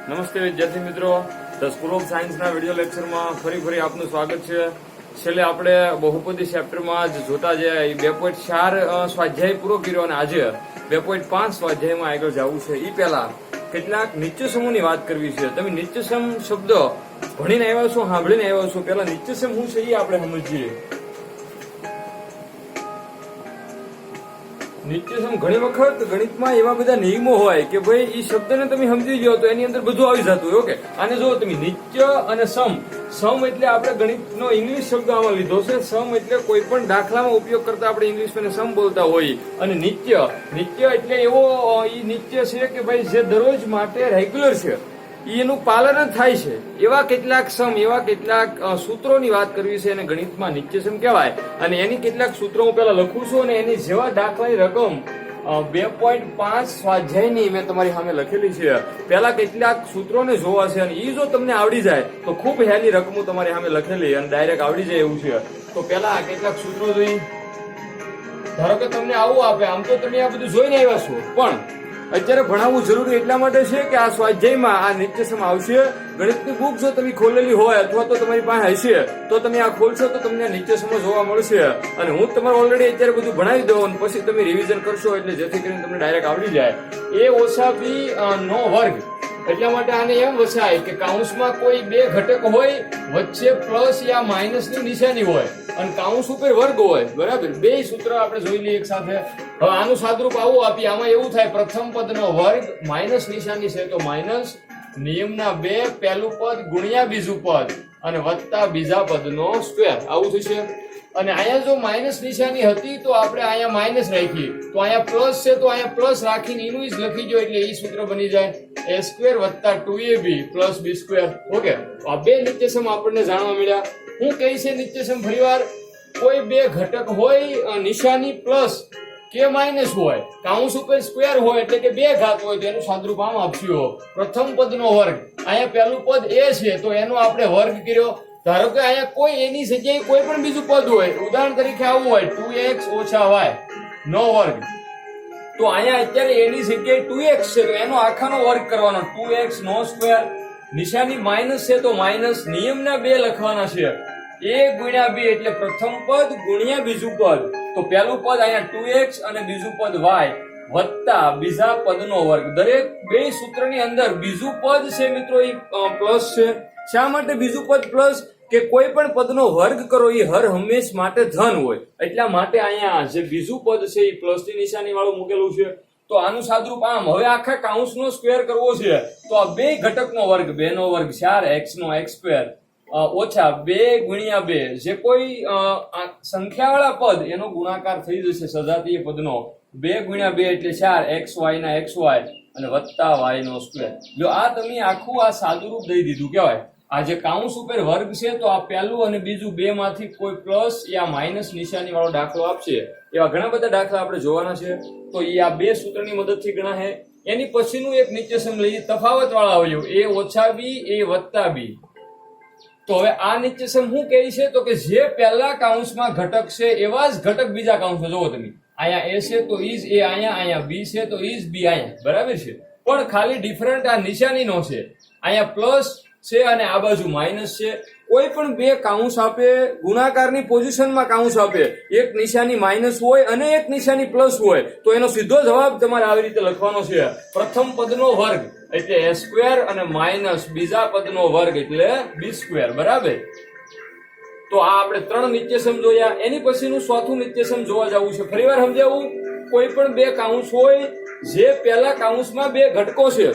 નમસ્તે વિદ્યાર્થી મિત્રો, ધ સ્કૂલ ઓફ સાયન્સના વિડીયો લેક્ચરમાં ફરી આપનું સ્વાગત છે. છેલ્લે આપણે બહુપદી ચેપ્ટરમાં જ જોતા જયા 2.4 સ્વાધ્યાય પૂરો કર્યો અને આજે 2.5 સ્વાધ્યાયમાં આગળ જવું છે. એ પહેલા કેટલાક નિત્યસમોની વાત કરવી છે. તમે નિત્યસમ શબ્દ ભણીને આવ્યા છો, સાંભળીને આવ્યા છો. પહેલા નિત્યસમ શું છે એ આપણે સમજીએ. નિત્યસમ ઘણી વખત ગણિતમાં એવા બધા નિયમો હોય કે ભાઈ એ શબ્દને તમે સમજી ગયો તો એની અંદર બધું આવી જતું હોય. ઓકે, આને જો તમે નિત્ય અને સમ એટલે આપણે ગણિતનો ઇંગ્લિશ શબ્દ આમાં લીધો છે. સમ એટલે કોઈ પણ દાખલામાં ઉપયોગ કરતા આપણે ઇંગ્લિશમાં સમ બોલતા હોઈએ. અને નિત્ય એટલે એવો નિત્ય છે કે ભાઈ જે દરરોજ માટે રેગ્યુલર છે, એનું પાલન થાય છે. એવા કેટલાક સમ, એવા કેટલાક સૂત્રોની વાત કરવી છે અને ગણિતમાં નિત્યસમ કહેવાય. અને એની કેટલાક સૂત્રો હું પેલા લખું છું અને એની જેવા દાખલાની રકમ 2.5 સ્વાધ્યાયની મેં તમારી સામે લખેલી છે. પેલા કેટલાક સૂત્રોને જોવા છે અને એ જો તમને આવડી જાય તો ખૂબ હેલી રકમો તમારી સામે લખેલી અને ડાયરેક્ટ આવડી જાય એવું છે. તો પેલા કેટલાક સૂત્રો જોઈ, ધારો કે તમને આવું આપે, આમ તો તમે આ બધું જોઈને આવ્યા છો, પણ અત્યારે ભણાવવું જરૂરી એટલા માટે છે કે આ સ્વાધ્યાયમાં આ નિત્યસમ આવશે. ગણિતની બુક જો તમે ખોલેલી હોય અથવા તો તમારી પાસે હશે તો તમે આ ખોલશો તો તમને નિત્યસમ જોવા મળશે. અને હું તમારે ઓલરેડી અત્યારે બધું ભણાવી દઉં અને પછી તમે રિવિઝન કરશો એટલે જેથી કરીને તમને ડાયરેક્ટ આવડી જાય. a ઓછા b નો વર્ગ, એટલા માટે આને એમ વસાય કે કૌંસમાં કોઈ બે ઘટક હોય, વચ્ચે પ્લસ યા માઇનસ ની નિશાની હોય અને કૌંસ ઉપર વર્ગ હોય. બરાબર, બે સૂત્ર આપણે જોઈ લઈએ એક સાથે. હવે આનું સાદરૂપ આવું આપીએ. આમાં એવું થાય, પ્રથમ પદનો વર્ગ, માઇનસ નિશાની છે તો માઇનસ, નિયમના 2 પહેલું પદ ગુણ્યા બીજું પદ અને વત્તા બીજા પદનો સ્ક્વેર, આવું થશે. અને અહીંયા જો માઇનસ નિશાની હતી તો આપણે અહીંયા માઇનસ રાખી, તો અહીંયા પ્લસ છે તો અહીંયા પ્લસ રાખીને એનું જ લખી દો એટલે એ સૂત્ર બની જાય a સ્ક્વેર વત્તા 2ab plus b square. Okay, આ બે નિત્યસમ આપણને જાણવા મળ્યા. હું કહી છે નિત્યસમ ફરીવાર, કોઈ બે ઘટક હોય, નિશાની પ્લસ કે માઇનસ હોય, કૌંસ ઉપર સ્ક્વેર હોય એટલે કે બે ઘાત હોય તો એનું સાદરૂપ આમ આપશું, પ્રથમ પદનો વર્ગ. અહીંયા પહેલું પદ a છે તો એનો આપણે વર્ગ કર્યો. ધારો કે અહીંયા કોઈ એની જગ્યાએ કોઈ પણ બીજું પદ હોય, ઉદાહરણ તરીકે આવું હોય 2x ઓછા y નો વર્ગ, તો અહીંયા અત્યારે એની જગ્યાએ 2x છે તો એનો આખાનો વર્ગ કરવાનો, 2x નો સ્ક્વેર. નિશાની માઇનસ છે તો માઇનસ, નિયમના 2 લખવાના છે, a ગુણ્યા b એટલે પ્રથમ પદ ગુણ્યા બીજું પદ. તો પહેલું પદ અહીંયા 2x અને બીજું પદ y વત્તા બીજા પદનો વર્ગ. દરેક બે સૂત્રની અંદર બીજું પદ છે મિત્રો એ પ્લસ છે. શા માટે બીજું પદ પ્લસ? કે કોઈ પણ પદનો વર્ગ કરો એ હર હંમેશ માટે ધન હોય, એટલા માટે અહીંયા જે બીજું પદ છે એ પ્લસ ની નિશાની વાળું મૂકેલું છે. તો આનું સાદરૂપ આમ. હવે આખા કૌંસનો સ્ક્વેર કરવો છે તો આ બે ઘટકનો વર્ગ, 2 નો વર્ગ 4x નો x સ્ક્વેર ઓછા 2 ગુણ્યા 2 જે કોઈ સંખ્યાવાળા પદ એનો ગુણાકાર થઈ જશે સજાતીય પદનો. 2 ગુણ્યા 2 એટલે 4 xy ના xy અને વત્તા y નો સ્ક્વેર. જો આ તમે આખું આ સાદુરૂપ દઈ દીધું કહેવાય. આ જે કૌંસ ઉપર વર્ગ છે તો આ પહેલું અને બીજું બે માંથી કોઈ પ્લસ યા માઇનસ નિશાની વાળો દાખલો આપશે. એવા ઘણા બધા દાખલા આપણે જોવાના છે. તો એ આ બે સૂત્રની મદદથી ગણાશે. એની પછીનું એક નિત્યસમ લઈએ, તફાવત વાળા અવયવ, a ઓછા b a વત્તા b. તો હવે આ નિત્યસમ શું કહે છે? તો કે જે પહેલા કૌંસમાં ઘટક છે એવા જ ઘટક બીજા કૌંસમાં. જોવો તમે, અહીંયા a છે તો ઈજ a અહીંયા b છે તો ઈજ b અહીંયા. બરાબર છે, પણ ખાલી ડિફરન્ટ આ નિશાનીનો છે. અહીંયા પ્લસ છે અને આ બાજુ માઇનસ છે. કોઈ પણ બે કૌંસ આપે, ગુણાકારની પોઝિશનમાં કૌંસ આપે, એક નિશાની માઇનસ હોય અને એક નિશાની પ્લસ હોય તો એનો સીધો જવાબ તમારે આવી રીતે લખવાનો છે, પ્રથમ પદનો વર્ગ એટલે a સ્ક્વેર અને માઇનસ બીજા પદનો વર્ગ એટલે b સ્ક્વેર. બરાબર, તો આ આપણે 3 નિત્યસમ જોયા. એની પછીનું ચોથું નિત્યસમ જોવા જવું છે. ફરીવાર સમજાવું, કોઈ પણ બે કૌંસ હોય, જે પહેલા કૌંસમાં બે ઘટકો છે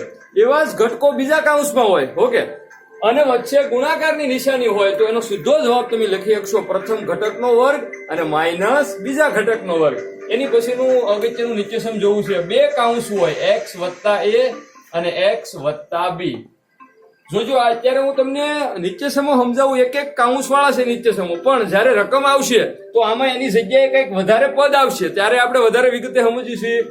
એવા જ ઘટકો બીજા કૌંસમાં હોય. ઓકે, અને વચ્ચે ગુણાકારની નિશાની હોય તો એનો સીધો જવાબ તમે લખી શકશો, પ્રથમ ઘટકનો વર્ગ અને માઇનસ બીજા ઘટકનો વર્ગ. એની પછીનું અગત્યનું નિત્યસમ જોવું છે. બે કૌંસ હોય, x વત્તા a અને x વત્તા b. જોજો, અત્યારે હું તમને નિત્યસમો સમજાવું, એક એક કૌંસ વાળા છે નિત્યસમો, પણ જયારે રકમ આવશે તો આમાં એની જગ્યાએ કઈક વધારે પદ આવશે ત્યારે આપણે વધારે વિગતે સમજીશું.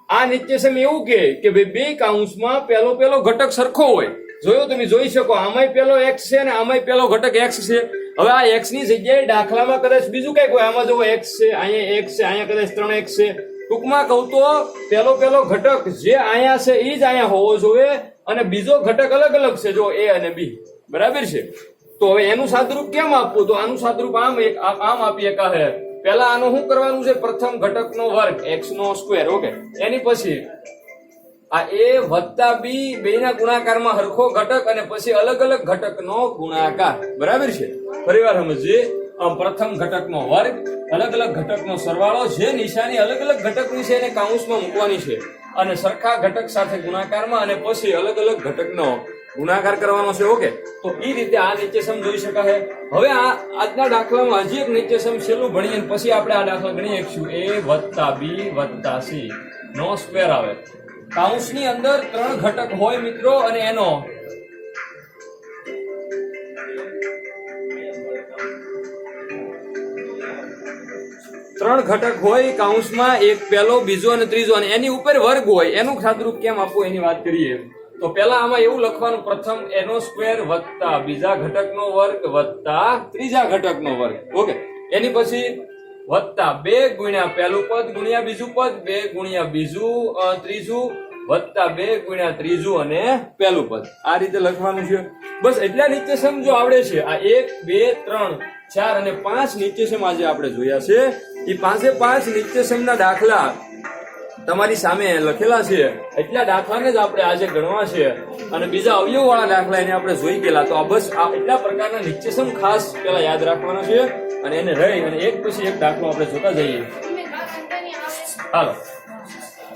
આ નિત્યસમ એવું કે બે કૌંસમાં પહેલો ઘટક સરખો હોય. જોયો તમે, જોઈ શકો, આમાંય પેલો x છે ને આમાંય પેલો ઘટક x છે. હવે આ x ની જગ્યાએ દાખલામાં કદાચ બીજું કઈક હોય, આમાં જો x છે, અહીંયા x છે, અહીંયા કદાચ 3x છે. ટૂંકમાં કહું તો પેલો ઘટક જે અહીંયા છે એ જ અહીંયા હોવો જોઈએ અને બીજો ઘટક અલગ અલગ છે, જો a અને b, બરાબર છે. તો હવે એનું સાદરૂપ કેમ આપવું? તો આનું સાદરૂપ આમ આપી શકાય. પહેલા આનું શું કરવાનું છે? પ્રથમ ઘટકનો વર્ગ x², ઓકે. એની પછી આ a વત્તા b બેના ગુણાકારમાં હરખો ઘટક અને પછી અલગ અલગ ઘટકનો ગુણાકાર, બરાબર છે. ફરીવાર સમજીએ. પ્રથમ ઘટકનો વર્ગ, અલગ અલગ ઘટકનો સરવાળો, જે નિશાની અલગ અલગ ઘટકની છે એને કાઉન્સમાં મૂકવાની છે અને સરખા ઘટક સાથે ગુણાકારમાં અને પછી અલગ અલગ ઘટકનો ગુણાકાર કરવાનો છે, ઓકે. તો એ રીતે આ નિત્યસમ જોઈ શકાય. હવે આજના દાખલામાં હજી એક નિત્યસમ છેલ્લું ભણીએ પછી આપણે આ દાખલા ગણી શકશું. a વત્તા b વત્તા c નો સ્ક્વેર આવે. કાઉન્સની અંદર 3 ઘટક હોય મિત્રો અને એનો ત્રણ ઘટક હોય કાઉન્સમાં, એક પહેલો, બીજો અને ત્રીજો, અને એની ઉપર વર્ગ હોય. એનું સાદરૂપ કેમ આપવું એની વાત કરીએ. તો પહેલા આમાં એવું લખવાનું, પ્રથમ એનો સ્ક્વેર વત્તા બીજા ઘટકનો વર્ગ વત્તા ત્રીજા ઘટકનો વર્ગ, ઓકે. એની પછી વત્તા 2 ગુણ્યા પહેલું પદ ગુણ્યા બીજું પદ, 2 ગુણ્યા બીજું ત્રીજું વત્તા 2 ગુણ્યા ત્રીજું અને પહેલું પદ. આ રીતે લખવાનું છે. બસ એટલા નિત્યસમ જો આવડે છે. આ 1 2 3 4 અને 5 નિત્યસમ આજે આપણે જોયા છે. એ 5 નિત્યસમના દાખલા તમારી સામે લખેલા છે. એટલા દાખલાને જ આપણે આજે ગણવા છે અને બીજા અવયવ વાળા દાખલા એને આપણે જોઈ ગયેલા. તો આ બસ આ એટલા પ્રકારના નિત્યસમ ખાસ પેલા યાદ રાખવાના છે અને એને રહી અને એક પછી એક દાખલો આપણે જોતા જઈએ. હાલો,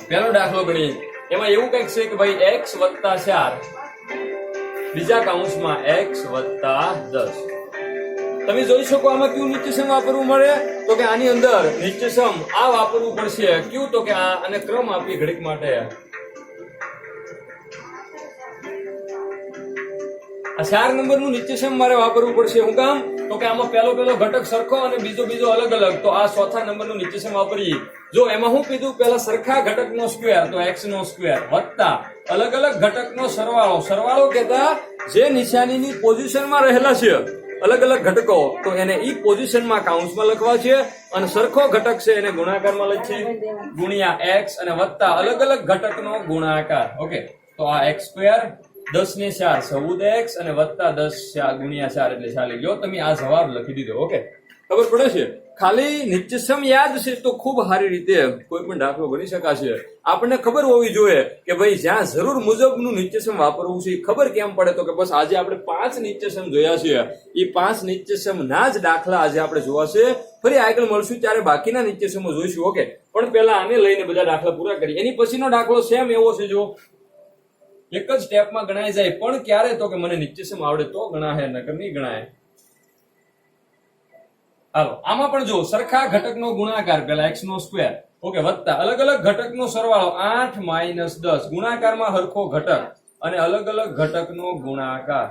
પહેલો દાખલો ગણીએ. એમાં એવું કઈક છે કે ભાઈ x વત્તા 4 બીજા કાઉન્સમાં x વત્તા 10. તમે જોઈ શકો આમાં કયું નિત્યસમ વાપરવું મળે? તો કે આની અંદર નિત્યસમ આ વાપરવું પડશે. કયું? તો કે આ અને ક્રમ આપી ઘડીક માટે. આ 4 નંબરનું નિત્યસમ મારે વાપરવું પડશે. હું કામ? તો કે આમાં પહેલો ઘટક સરખો અને બીજો અલગ અલગ. તો આ ચોથા નંબરનું નિત્યસમ વાપરીએ. જો એમાં હું કીધું, પહેલા સરખા ઘટકનો સ્ક્વેર તો x² વત્તા અલગ અલગ ઘટકનો સરવાળો કહેતા જે નિશાનીની પોઝિશનમાં રહેલા છે અલગ અલગ ઘટકો, તો એને ઈ પોઝિશનમાં કાઉન્સમાં લખવા છે અને સરખો ઘટક છે એને ગુણાકારમાં લખીએ ગુણ્યા x અને વત્તા અલગ અલગ ઘટકનો ગુણાકાર, ઓકે. તો આ x² 10 ને 4 14x અને વત્તા 10 ગુણ્યા 4 એટલે 4 લ્યો. તમે આ જવાબ લખી દીધો, ઓકે. ખબર પડે છે? ખાલી નિત્યસમ યાદ છે તો ખૂબ સારી રીતે કોઈ પણ દાખલો ગણી શકાશે. આપણને ખબર હોવી જોઈએ કે ભાઈ જ્યાં જરૂર મુજબનું નિત્યસમ વાપરવું છે. ખબર કેમ પડે? તો કે બસ આજે આપણે 5 નિત્યસમ જોયા છે. એ 5 નિત્યસમ ના જ દાખલા આજે આપણે જોવા છે. ફરી આગળ મળશું ત્યારે બાકીના નિત્યસમો જોઈશું, ઓકે. પણ પહેલા આને લઈને બધા દાખલા પૂરા કરીએ. એની પછીનો દાખલો સેમ એવો છે. જો એક જ સ્ટેપમાં ગણાય જાય, પણ ક્યારે? તો કે મને નિત્યસમ આવડે તો ગણાય, નકર નહીં ગણાય. હાલો, આમાં પણ જો સરખા ઘટકનો ગુણાકાર, પહેલા x², ઓકે, વત્તા અલગ અલગ ઘટકનો સરવાળો 8 - 10 ગુણાકારમાં હરખો ઘટક અને અલગ અલગ ઘટકનો ગુણાકાર.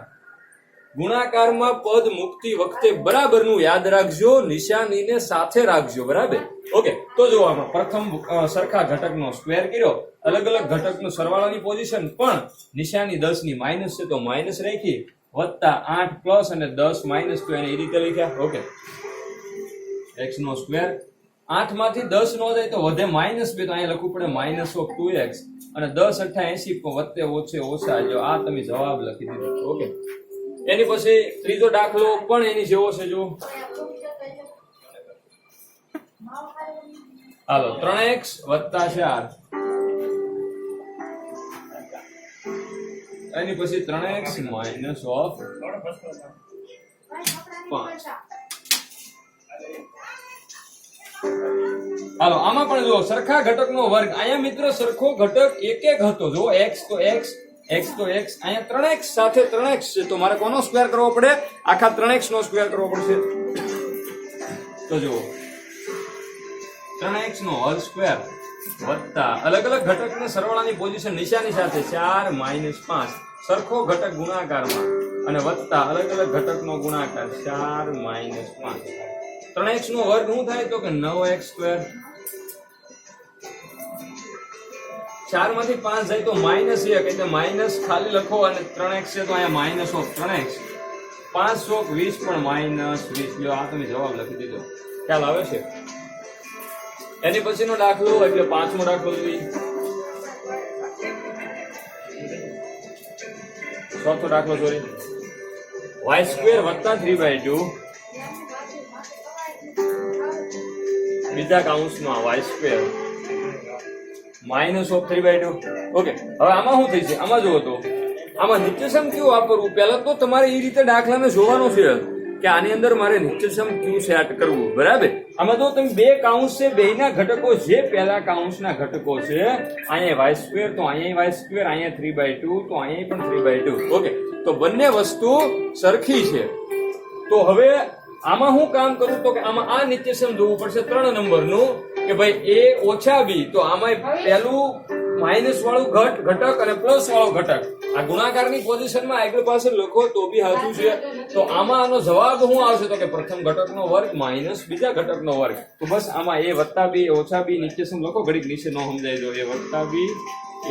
ગુણાકારમાં પદ મુકતી વખતે બરાબરનું યાદ રાખજો, નિશાનીને સાથે રાખજો, બરાબર, ઓકે. તો જો આમાં પ્રથમ સરખા ઘટકનો સ્ક્વેર કર્યો, અલગ અલગ ઘટકનો સરવાળાની પોઝિશન, પણ નિશાની 10 ની માઇનસ છે તો માઇનસ રાખી, વત્તા 8 પ્લસ અને 10 માઇનસ, તો એને એ રીતે લખ્યા, ઓકે. x² 8 માંથી 10 નો જાય તો વધે -2, તો અહીંયા લખવું પડે -2x અને 10 × 80 વત્તે ઓછે ઓછા. જો આ તમે જવાબ લખી દીધો, ઓકે. એની પછી ત્રીજો દાખલો પણ એની જેવો છે. જો હાલો, 3x વત્તા 4 એની પછી 3x માઇનસ ઓફ 5. હાલો, આમાં પણ જો સરખા ઘટકનો વર્ગ. અહીંયા મિત્રો સરખો ઘટક એક હતો. જો x તો x, x તો x. અહીંયા 3x સાથે 3x છે તો મારે કોનો સ્ક્વેર કરવો પડે? આખા 3x નો સ્ક્વેર કરવો પડશે. તો જો 3x નો હોલ સ્ક્વેર વત્તા અલગ અલગ ઘટકના સરવાળાની પોઝિશન નિશાની સાથે 4 - 5 સરખો ઘટક ગુણાકારમાં અને વત્તા અલગ અલગ ઘટકનો ગુણાકાર 4 - 5. 3x નો વર્ગ શું થાય? તો કે 9x². 4 માંથી 5 જાય તો -1 એટલે માઇનસ ખાલી લખો અને 3x છે તો અહીંયા -3x. 5 × 20 પણ -20. લ્યો, આ તમે જવાબ લખી દીધો. ખ્યાલ આવે છે? એની પછીનો દાખલો એટલે 5મો દાખલો જોઈએ. ચોથો દાખલો સોરી વાય સ્ક્વેર વત્તા 3/2 બીજા કૌંસમાં Y square minus of 3/2. Okay, હવે આમાં શું થઈ છે? આમાં જુઓ તો આમાં નિત્યસમ ક્યુ વાપરવું. પહેલા તો તમારે એ રીતે દાખલાને જોવાનો છે કે આની અંદર મારે નિત્યસમ ક્યુ સેટ કરવું. બરાબર? આમાં તો તમે બે કાઉન્સ છે, બેયના ઘટકો જે પહેલા કાઉન્સના ઘટકો છે, અહીંયા વાય સ્ક્વેર તો અહીંયા વાય સ્ક્વેર, અહીંયા 3/2 તો અહીંયા પણ 3/2. ઓકે, તો બંને વસ્તુ સરખી છે. તો હવે આમાં હું કામ કરું તો કે આમાં આ નિત્યસમ જોવું પડશે 3 નંબરનું કે ભાઈ a ઓછા b. તો આમાં પહેલું માઇનસ વાળું ઘટક અને પ્લસ વાળો ઘટક આ ગુણાકારની પોઝિશનમાં આગળ પાછળ લખો તો બી સાચું છે. તો આમાં આનો જવાબ શું આવશે તો કે પ્રથમ ઘટકનો વર્ગ માઇનસ બીજા ઘટકનો વર્ગ. તો બસ આમાં a વત્તા b ઓછા b નિત્યસમ લખો. ઘડીક નીચે ન સમજાય જો a વત્તા b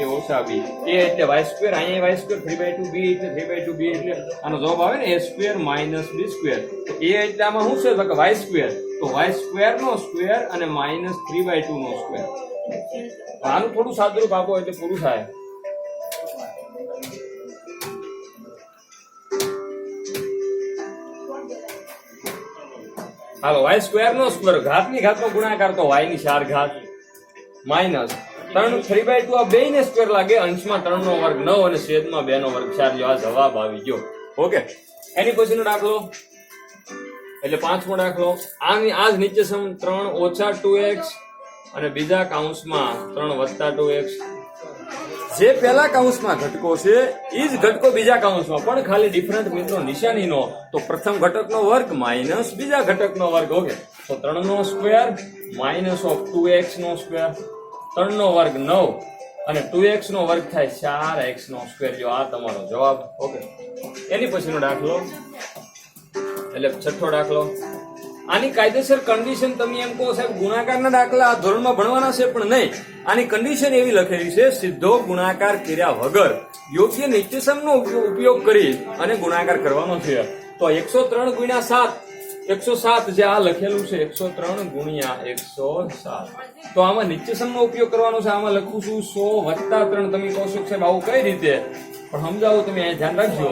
a ઓછા b. a એટલે y સ્ક્વેર, અહીંયા y સ્ક્વેર, 3/2 b એટલે 3/2 b એટલે આનો જવાબ આવે ને a square minus b square. તો a એટલે આમાં શું છે તો કે y સ્ક્વેર, તો y સ્ક્વેર નો સ્ક્વેર અને માઇનસ 3/2 નો સ્ક્વેર. આનું થોડું સાદુરૂપ આપો એટલે પૂરું થાય. હાલો, y સ્ક્વેર નો સ્ક્વેર ઘાતની ઘાતનો ગુણાકાર તો y ની 4 ઘાત માઇનસ 3/2 આ બેયને સ્ક્વેર લાગે. અંશમાં 3 નો વર્ગ 9 અને છેદમાં 2 નો વર્ગ 4. જો આ જવાબ આવી ગયો. ઓકે, એની પછીનો દાખલો એટલે પાંચમો દાખલો. આ જ નિત્યસમ 3 ઓછા 2x અને બીજા કૌંસમાં 3 વત્તા 2x. જે પહેલા કૌંસમાં ઘટકો છે એ જ ઘટકો બીજા કૌંસમાં, પણ ખાલી ડિફરન્ટ મિત્રો નિશાનીનો. તો પ્રથમ ઘટકનો વર્ગ માઇનસ બીજા ઘટકનો વર્ગ. ઓકે, તો 3 નો સ્ક્વેર માઇનસ ઓફ 2x નો સ્ક્વેર. 3 નો વર્ગ 9 અને 2x નો વર્ગ થાય 4x નો સ્ક્વેર. જો આ તમારો જવાબ. ઓકે, એની પછીનો દાખલો એટલે છઠ્ઠો દાખલો. આની કાયદેસર કન્ડિશન તમે એમ કહો સાહેબ ગુણાકારના દાખલા આ ધોરણમાં ભણવાના છે, પણ નહીં. આની કન્ડિશન એવી લખેલી છે સીધો ગુણાકાર કર્યા વગર યોગ્ય નિત્યસમનો ઉપયોગ કરી અને ગુણાકાર કરવાનો છે. તો 103 ગુણ્યા 7 107 જે આ લખેલું છે 103 ગુણ્યા 107. તો આમાં નિત્યસમનો ઉપયોગ કરવાનો છે. આમાં લખું છું 100 વત્તા 3. તમે કહો છો સાહેબ આવું કઈ રીતે, પણ સમજાવું તમે અહીંયા ધ્યાન રાખજો.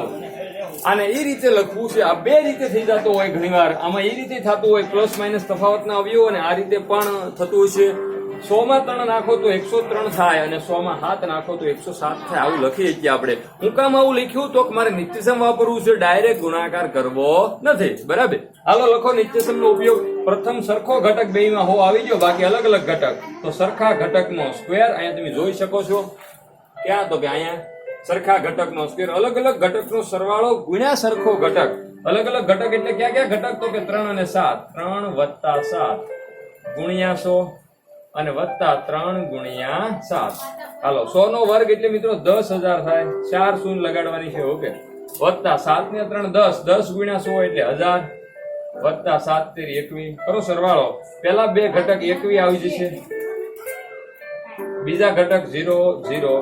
આને એ રીતે લખવું છે. આ બે રીતે થઈ જતો હોય ઘણીવાર. આમાં એ રીતે થતું હોય પ્લસ માઇનસ તફાવતના અવયવો, અને આ રીતે પણ થતું હોય છે. 100 માં 3 નાખો તો 103 થાય અને 100 માં 7 નાખો તો 107 થાય. આવું લખીએ છીએ આપણે. હું કામ આવું લખ્યું તો મારે નિત્યસમ વાપરવું છે, ડાયરેક્ટ ગુણાકાર કરવો નથી. બરાબર? હાલો લખો નિત્યસમનો ઉપયોગ. પ્રથમ સરખો ઘટક બેયમાં હો આવી ગયો, બાકી અલગ અલગ ઘટક. તો સરખા ઘટકનો સ્ક્વેર અહીંયા તમે જોઈ શકો છો. ક્યાં તો કે અહીંયા સરખા ઘટકનો સ્ક્વેર. અલગ અલગ ઘટકનો સરવાળો ગુણ્યા સરખો ઘટક. અલગ અલગ ઘટક એટલે ક્યાં ક્યાં ઘટક તો કે 3 અને 7. 3 વત્તા 7 ગુણ્યા 100 અને વત્તા 3 ગુણ્યા 7. હાલો 100 નો વર્ગ એટલે મિત્રો 10,000 થાય. 4 શૂન્ય લગાડવાની છે. ઓકે, વત્તા 7 ને 3 10 10 ગુણ્યા 100 એટલે 1000 વત્તા 7 તેરી 21. કરો સરવાળો. પેલા બે ઘટક 21 આવી જશે, બીજા ઘટક 0 0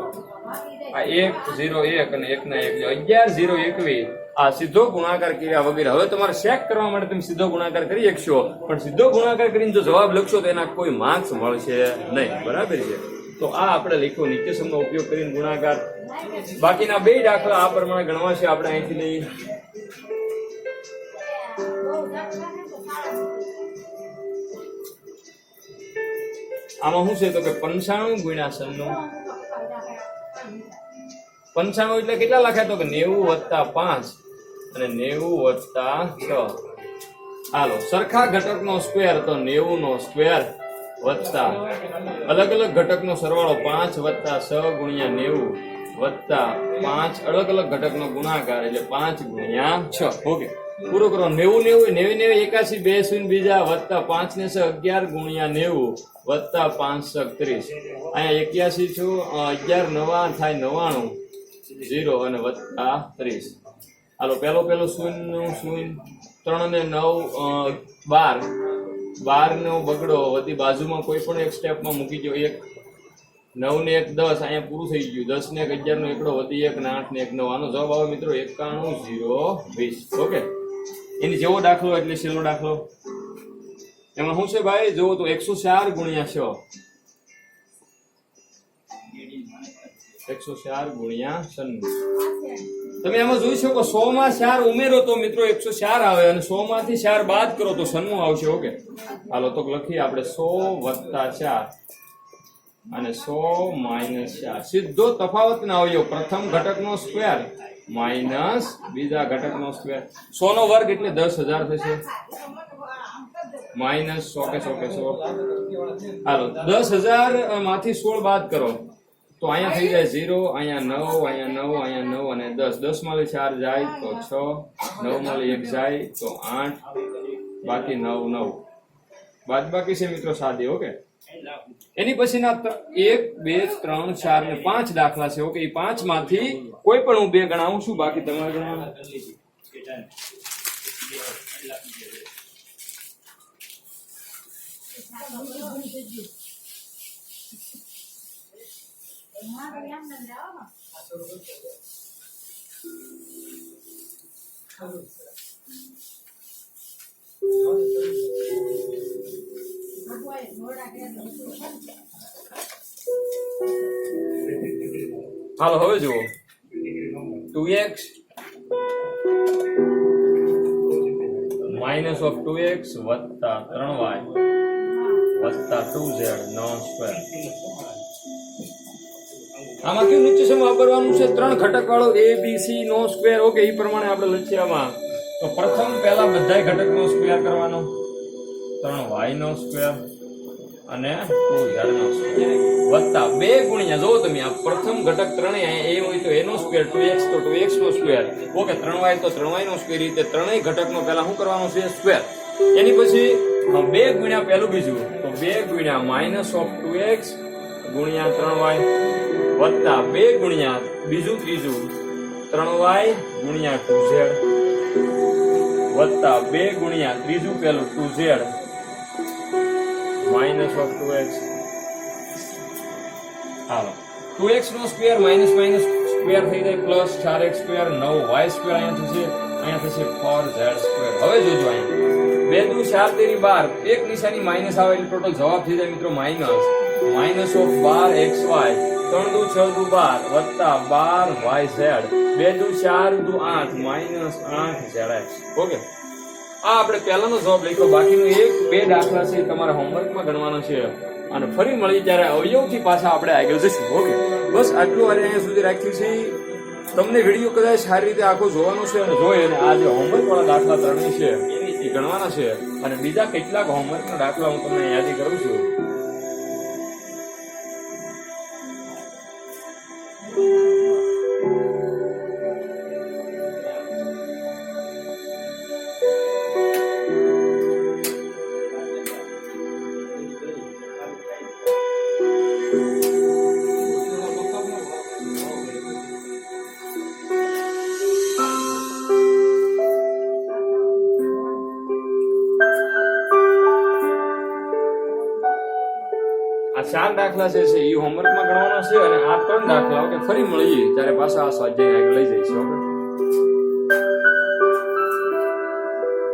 આ 1 0 1 અને 1 ના 1 11 0 21. આ સીધો ગુણાકાર કર્યા વગર. હવે તમારે ચેક કરવા માટે તમે સીધો ગુણાકાર કરી શકશો, પણ સીધો ગુણાકાર કરીને જો જવાબ લખશો તો એના કોઈ માર્ક્સ મળશે નહીં. બરાબર છે? તો આ આપણે લખ્યો નિત્યસમનો ઉપયોગ કરીને ગુણાકાર. બાકીના બે દાખલા આ પ્રમાણે ગણવા છે આપણે અહીંથી લઈ. આમાં શું છે તો કે 95 ગુણ્યા 96. 95 એટલે કેટલા લખાય તો કે 90 વત્તા 5 અને 90 વત્તા 6. હાલો સરખા ઘટકનો સ્ક્વેર તો 90 નો સ્ક્વેર વત્તા અલગ અલગ ઘટકનો સરવાળો 5 વત્તા 6 ગુણ્યા 90 વત્તા 5 અલગ અલગ ઘટકનો ગુણાકાર એટલે 5 ગુણ્યા 6. ઓકે, પૂરો કરો. 90 90 81 બે શૂન્ય બીજા વત્તા 5 ને 6 11 ગુણ્યા 90 વત્તા 5 30. અહીંયા 81 છું, 11 નવા થાય 99 0 અને વત્તા 30. હાલો પેલો શૂન્ય 3 ને 9 12 12 નો બગડો વધી બાજુમાં કોઈ પણ એક સ્ટેપમાં મૂકી દો. 1 9 ને 1 10. અહીંયા પૂરું થઈ ગયું. 10 ને 11 નો એકડો વધી 1 ને 8 ને 1 9. આનો જવાબ આવે મિત્રો 91 0 20. ઓકે, એની જેવો દાખલો એટલે છેલ્લો દાખલો. એમાં શું છે ભાઈ જોવો તો 104 ગુણ્યા 6 104 ગુણ્યા 96. તમે એમાં જોઈ શકો 100 માં 4 ઉમેરો તો મિત્રો 104 આવે અને 100 માંથી 4 બાદ કરો તો 96 આવશે. ઓકે, હાલો તો લખીએ આપણે 100 + 4 અને 100 - 4. સીધો તફાવત ના આવ્યો. પ્રથમ ઘટકનો સ્ક્વેર માઇનસ બીજા ઘટકનો સ્ક્વેર. 100 નો વર્ગ એટલે 10,000 થશે. માઇનસ 100 કે 100. હાલો 10,000 માંથી 16 બાદ કરો તો અહીંયા થઈ જાય 0, અહીંયા 9, અહીંયા 9, અહીંયા 9 અને 10. 10 માંથી 4 જાય તો 6, 9 માંથી 1 જાય તો 8, બાકી 9 9. બાદબાકી છે મિત્રો સાદી. ઓકે, એની પછીના 1 2 3 4 ને 5 દાખલા છે. ઓકે, એ 5 માંથી કોઈ પણ હું 2 ગણાવું છું, બાકી તમારે ગણવાનું. હાલો હવે જુઓ 2x માઇનસ ઓફ 2x વત્તા 3y વત્તા 2z નો સ્ક્વેર. આમાં કેવું નીચે સમ વાપરવાનું છે? 3 ઘટક વાળો a b c નો સ્ક્વેર. ઓકે, એ પ્રમાણે આપણે લખીએ આમાં. તો પ્રથમ પહેલા બધા ઘટક નો સ્ક્વેર કરવાનો, 3y નો સ્ક્વેર અને 2z નો સ્ક્વેર વત્તા 2 ગુણ્યા, જો તમે આ પ્રથમ ઘટક 3 a હોય તો a નો સ્ક્વેર, 2x તો 2x નો સ્ક્વેર. ઓકે, 3y તો 3y નો સ્ક્વેર. રીતે ત્રણેય ઘટકનો પહેલા શું કરવાનું છે? સ્ક્વેર. એની પછી 2 ગુણ્યા પહેલું બીજું તો 2 ગુણ્યા માઇનસ ઓફ 2x ગુણ્યા 3y વત્તા 2 ગુણ્યા બીજું ત્રીજું 3y ગુણ્યા 2z વત્તા 2 ગુણ્યા ત્રીજું પહેલું 2z માઇનસ ઓફ 2x. હાલો 2x નો સ્ક્વેર માઇનસ માઇનસ સ્ક્વેર થઈ જાય plus 4x square 9y square અહીંયા થશે 4z સ્ક્વેર. હવે જોજો અહીંયા 2 × 4 = 12. એક નિશાની માઇનસ આવે એટલે ટોટલ જવાબ થઈ જાય મિત્રો માઇનસ ઓફ 12xy 3 × 6 = 12 વત્તા 12yz 2 × 4 = 8 માઇનસ 8zx. ઓકે, આ આપણે પહેલાનો જવાબ લખ્યો. બાકીનું 1 2 દાખલા છે તમારા હોમવર્કમાં ગણવાનો છે અને ફરી મળી ત્યારે અવયવથી પાછા આપણે આગળ જઈશું. ઓકે, બસ આટલું અહીંયા સુધી રાખ્યું છે. તમને વિડીયો કદાચ સારી રીતે આખો જોવાનો છે અને જોઈ અને આ જે હોમવર્ક વાળા દાખલા 3 છે એ ગણવાના છે અને બીજા કેટલાક હોમવર્કના દાખલા હું તમને યાદી કરું છું. આ 4 દાખલા છે એ હોમવર્કમાં ગણવાના છે અને આ 3 દાખલા. ઓકે, ફરી મળીએ ત્યારે પાછા આ સ્વાધ્યાય આગળ લઈ જઈશું. ઓકે.